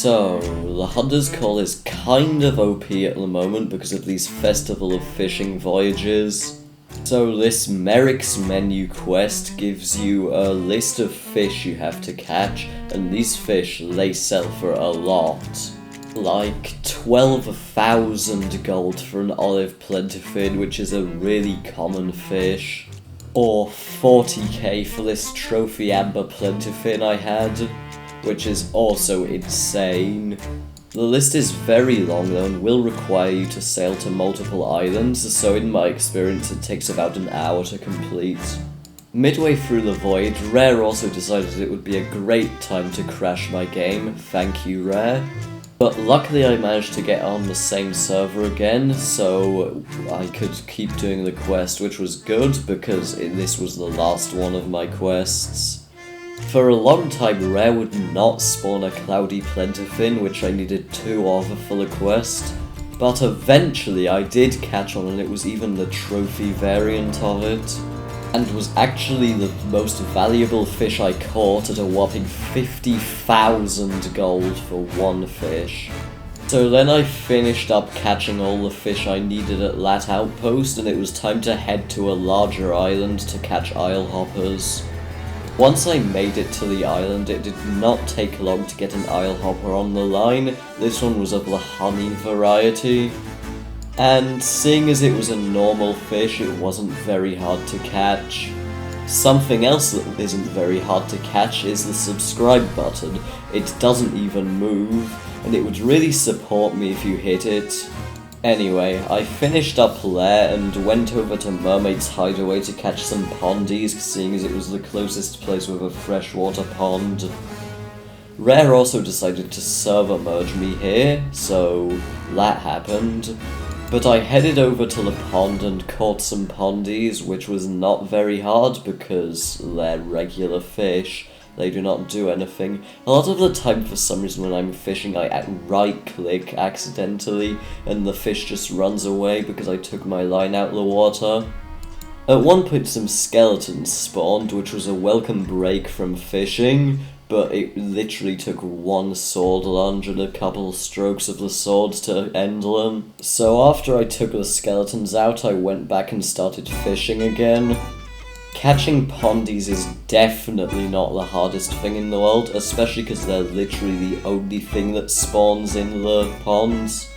So, the Hunter's Call is kind of OP at the moment because of these Festival of Fishing voyages. So this Merrick's Menu quest gives you a list of fish you have to catch, and these fish, they sell for a lot. Like 12,000 gold for an olive plentifin, which is a really common fish. Or 40k for this trophy amber plentifin I had, which is also insane. The list is very long though and will require you to sail to multiple islands, so in my experience it takes about an hour to complete. Midway through the voyage, Rare also decided it would be a great time to crash my game, thank you Rare. But luckily I managed to get on the same server again, so I could keep doing the quest, which was good because this was the last one of my quests. For a long time, Rare would not spawn a cloudy plentifin, which I needed 2 of for the quest, but eventually I did catch one, and it was even the trophy variant of it, and was actually the most valuable fish I caught at a whopping 50,000 gold for one fish. So then I finished up catching all the fish I needed at that outpost, and it was time to head to a larger island to catch islehoppers. Once I made it to the island, it did not take long to get an islehopper on the line. This one was of the honey variety. And seeing as it was a normal fish, it wasn't very hard to catch. Something else that isn't very hard to catch is the subscribe button. It doesn't even move, and it would really support me if you hit it. Anyway, I finished up there and went over to Mermaid's Hideaway to catch some pondies, seeing as it was the closest place with a freshwater pond. Rare also decided to server merge me here, so that happened. But I headed over to the pond and caught some pondies, which was not very hard because they're regular fish. They do not do anything. A lot of the time, for some reason, when I'm fishing, I right-click accidentally, and the fish just runs away because I took my line out of the water. At one point, some skeletons spawned, which was a welcome break from fishing, but it literally took one sword lunge and a couple strokes of the sword to end them. So after I took the skeletons out, I went back and started fishing again. Catching pondies is definitely not the hardest thing in the world, especially because they're literally the only thing that spawns in the ponds.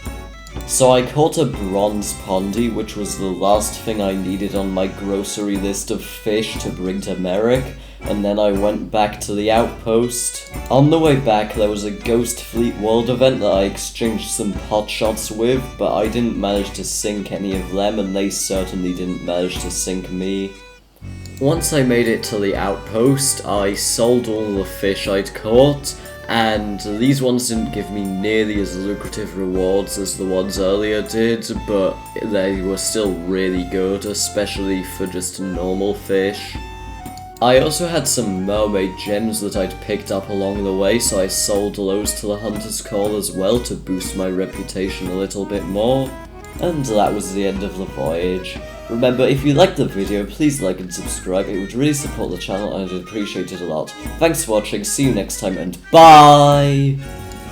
So I caught a bronze pondy, which was the last thing I needed on my grocery list of fish to bring to Merrick, and then I went back to the outpost. On the way back, there was a Ghost Fleet World event that I exchanged some pot shots with, but I didn't manage to sink any of them, and they certainly didn't manage to sink me. Once I made it to the outpost, I sold all the fish I'd caught, and these ones didn't give me nearly as lucrative rewards as the ones earlier did, but they were still really good, especially for just normal fish. I also had some mermaid gems that I'd picked up along the way, so I sold those to the Hunter's Call as well to boost my reputation a little bit more. And that was the end of the voyage. Remember, if you liked the video, please like and subscribe, it would really support the channel and I'd appreciate it a lot. Thanks for watching, see you next time, and bye!